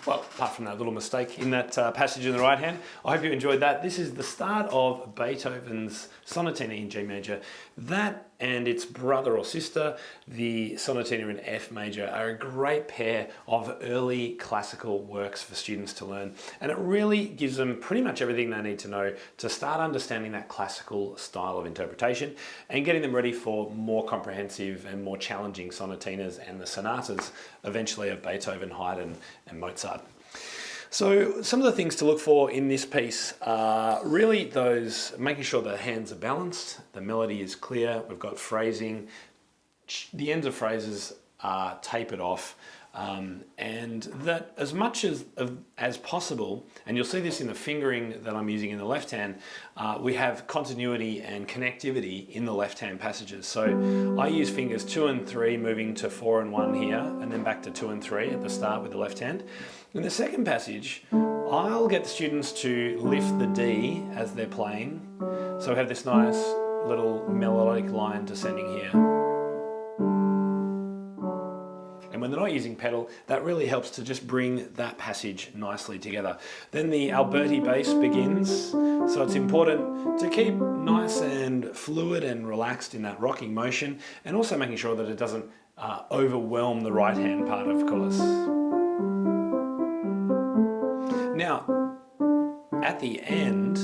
well, apart from that little mistake in that passage in the right hand. I hope you enjoyed that. This is the start of Beethoven's Sonatina in G major. That and its brother or sister, the Sonatina in F major, are a great pair of early classical works for students to learn. And it really gives them pretty much everything they need to know to start understanding that classical style of interpretation and getting them ready for more comprehensive and more challenging sonatinas and the sonatas, eventually of Beethoven, Haydn and Mozart. So some of the things to look for in this piece are really those, making sure the hands are balanced, the melody is clear, we've got phrasing, the ends of phrases are tapered off, and that as much as possible, and you'll see this in the fingering that I'm using in the left hand, we have continuity and connectivity in the left hand passages. So I use fingers 2 and 3 moving to 4 and 1 here, and then back to 2 and 3 at the start with the left hand. In the second passage, I'll get the students to lift the D as they're playing. So we have this nice little melodic line descending here. And when they're not using pedal, that really helps to just bring that passage nicely together. Then the Alberti bass begins, so it's important to keep nice and fluid and relaxed in that rocking motion, and also making sure that it doesn't overwhelm the right hand part, of course. Now, at the end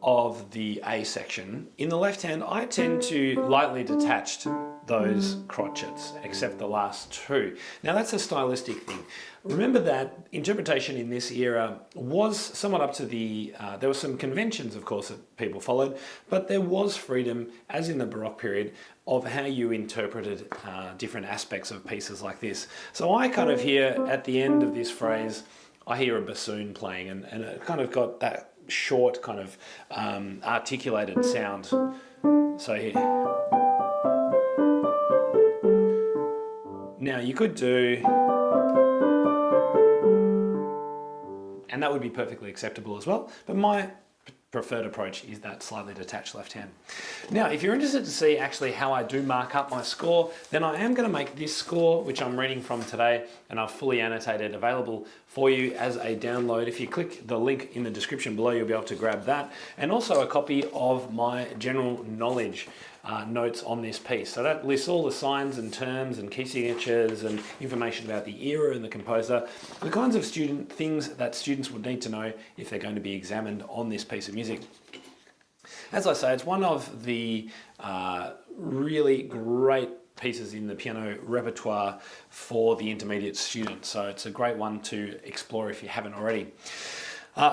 of the A section, in the left hand, I tend to lightly detach those crotchets, except the last two. Now that's a stylistic thing. Remember that interpretation in this era was somewhat up to the, there were some conventions of course that people followed, but there was freedom, as in the Baroque period, of how you interpreted different aspects of pieces like this. So I kind of hear at the end of this phrase, I hear a bassoon playing, and it kind of got that short kind of articulated sound. So here. Now you could do, and that would be perfectly acceptable as well, but my preferred approach is that slightly detached left hand. Now, if you're interested to see actually how I do mark up my score, then I am going to make this score, which I'm reading from today, and I've fully annotated, available for you as a download. If you click the link in the description below, you'll be able to grab that, and also a copy of my general knowledge notes on this piece. So that lists all the signs and terms and key signatures and information about the era and the composer, the kinds of things that students would need to know if they're going to be examined on this piece of music. As I say, it's one of the really great pieces in the piano repertoire for the intermediate student, so it's a great one to explore if you haven't already.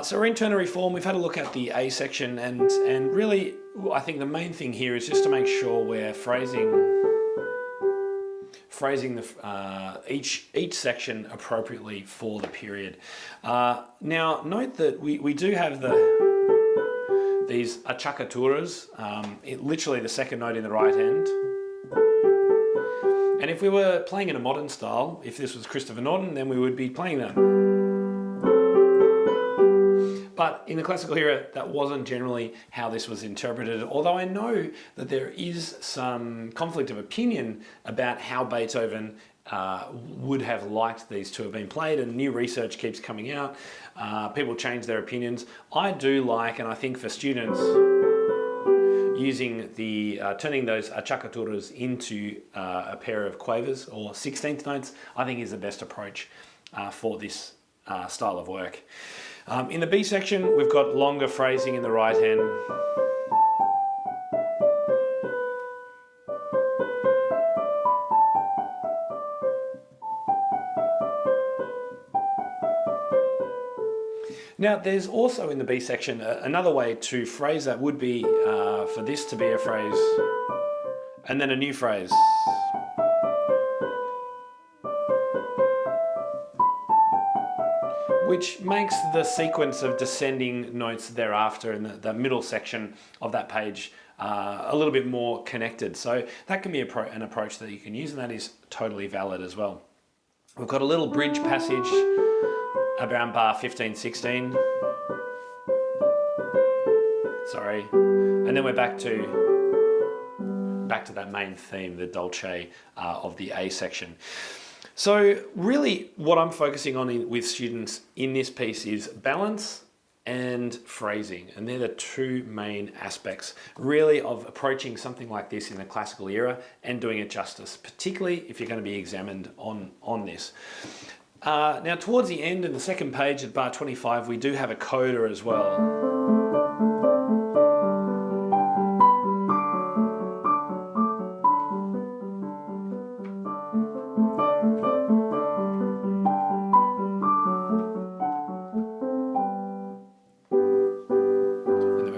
So we're in ternary form. We've had a look at the A section, and really I think the main thing here is just to make sure we're phrasing each section appropriately for the period. Now note that we do have these acciacchaturas, literally the second note in the right hand. And if we were playing in a modern style, if this was Christopher Norton, then we would be playing that. But in the classical era, that wasn't generally how this was interpreted, although I know that there is some conflict of opinion about how Beethoven would have liked these to have been played, and new research keeps coming out. People change their opinions. I do like, and I think for students, using turning those acciaccaturas into a pair of quavers or 16th notes, I think is the best approach for this style of work. In the B section, we've got longer phrasing in the right hand. Now, there's also in the B section another way to phrase that would be for this to be a phrase and then a new phrase. Which makes the sequence of descending notes thereafter in the middle section of that page a little bit more connected. So that can be an approach that you can use, and that is totally valid as well. We've got a little bridge passage around bar 15, 16. Sorry. And then we're back to that main theme, the dolce of the A section. So really what I'm focusing on with students in this piece is balance and phrasing. And they're the two main aspects really of approaching something like this in the classical era and doing it justice, particularly if you're going to be examined on this. Now towards the end of the second page at bar 25, we do have a coda as well.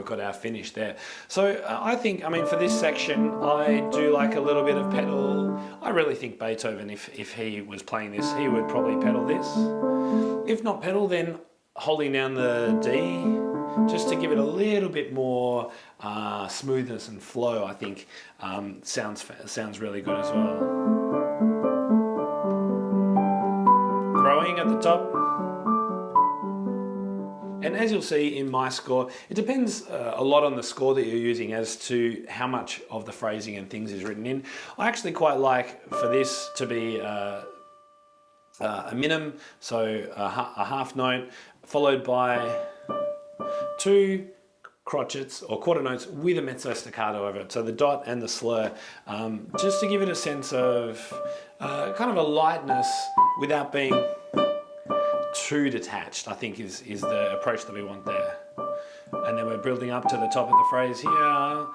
Got our finish there. So I think, for this section, I do like a little bit of pedal. I really think Beethoven, if he was playing this, he would probably pedal this. If not pedal, then holding down the D, just to give it a little bit more smoothness and flow, I think sounds really good as well. Growing at the top. And as you'll see in my score, it depends a lot on the score that you're using as to how much of the phrasing and things is written in. I actually quite like for this to be a minim, so a half note, followed by two crotchets or quarter notes with a mezzo staccato over it. So the dot and the slur, just to give it a sense of kind of a lightness without being too detached, I think is the approach that we want there. And then we're building up to the top of the phrase here,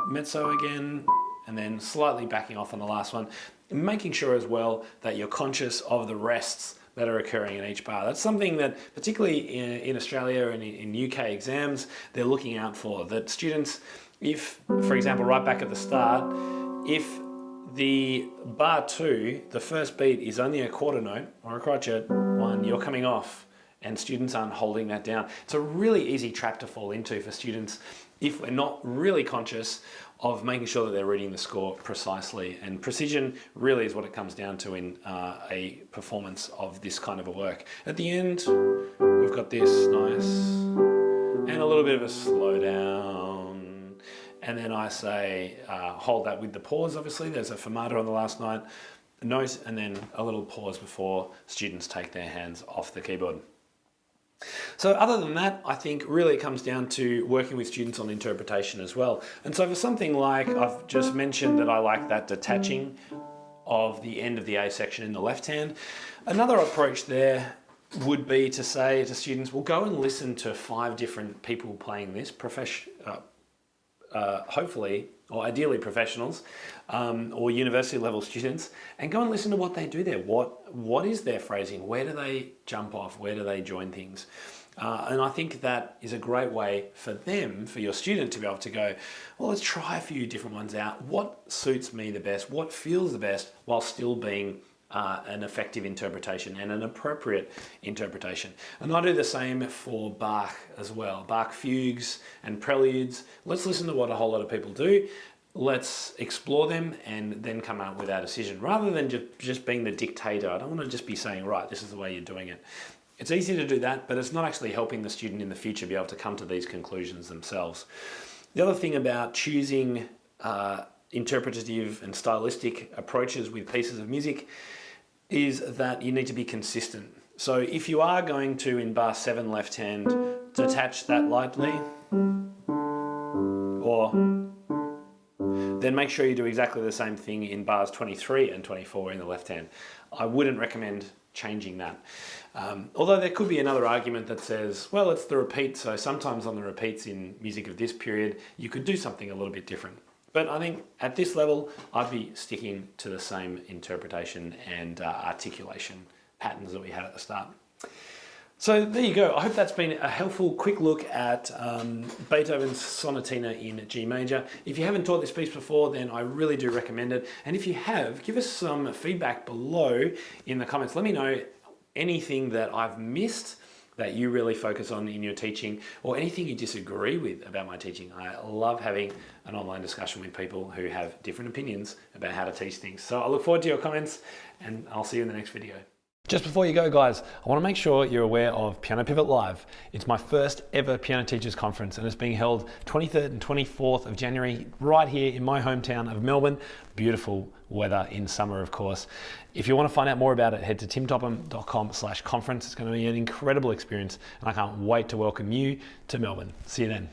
mezzo again, and then slightly backing off on the last one, making sure as well that you're conscious of the rests that are occurring in each bar. That's something that particularly in Australia and in UK exams, they're looking out for, that students, if, for example, right back at the start, if the bar 2, the first beat is only a quarter note or a crotchet 1, you're coming off and students aren't holding that down. It's a really easy trap to fall into for students if we're not really conscious of making sure that they're reading the score precisely. And precision really is what it comes down to in a performance of this kind of a work. At the end, we've got this nice and a little bit of a slowdown. And then I say, hold that with the pause, obviously. There's a fermata on the last note, and then a little pause before students take their hands off the keyboard. So other than that, I think really it comes down to working with students on interpretation as well. And so for something like, I've just mentioned that I like that detaching of the end of the A section in the left hand. Another approach there would be to say to students, well, go and listen to 5 different people playing this, hopefully, or ideally professionals, or university level students, and go and listen to what they do there. What is their phrasing? Where do they jump off? Where do they join things? And I think that is a great way for them, for your student, to be able to go, well, let's try a few different ones out. What suits me the best? What feels the best while still being an effective interpretation and an appropriate interpretation. And I do the same for Bach as well. Bach fugues and preludes. Let's listen to what a whole lot of people do. Let's explore them and then come up with our decision, rather than just being the dictator. I don't want to just be saying, right, this is the way you're doing it. It's easy to do that, but it's not actually helping the student in the future be able to come to these conclusions themselves. The other thing about choosing interpretative and stylistic approaches with pieces of music is that you need to be consistent. So if you are going to, in bar 7 left hand, detach that lightly, or then make sure you do exactly the same thing in bars 23 and 24 in the left hand. I wouldn't recommend changing that. Although there could be another argument that says, well, it's the repeat, so sometimes on the repeats in music of this period, you could do something a little bit different. But I think at this level, I'd be sticking to the same interpretation and articulation patterns that we had at the start. So there you go. I hope that's been a helpful quick look at Beethoven's Sonatina in G major. If you haven't taught this piece before, then I really do recommend it. And if you have, give us some feedback below in the comments. Let me know anything that I've missed that you really focus on in your teaching, or anything you disagree with about my teaching. I love having an online discussion with people who have different opinions about how to teach things. So I look forward to your comments, and I'll see you in the next video. Just before you go, guys, I want to make sure you're aware of Piano Pivot Live. It's my first ever Piano Teachers Conference, and it's being held 23rd and 24th of January right here in my hometown of Melbourne. Beautiful weather in summer, of course. If you want to find out more about it, head to timtopham.com/conference. It's going to be an incredible experience, and I can't wait to welcome you to Melbourne. See you then.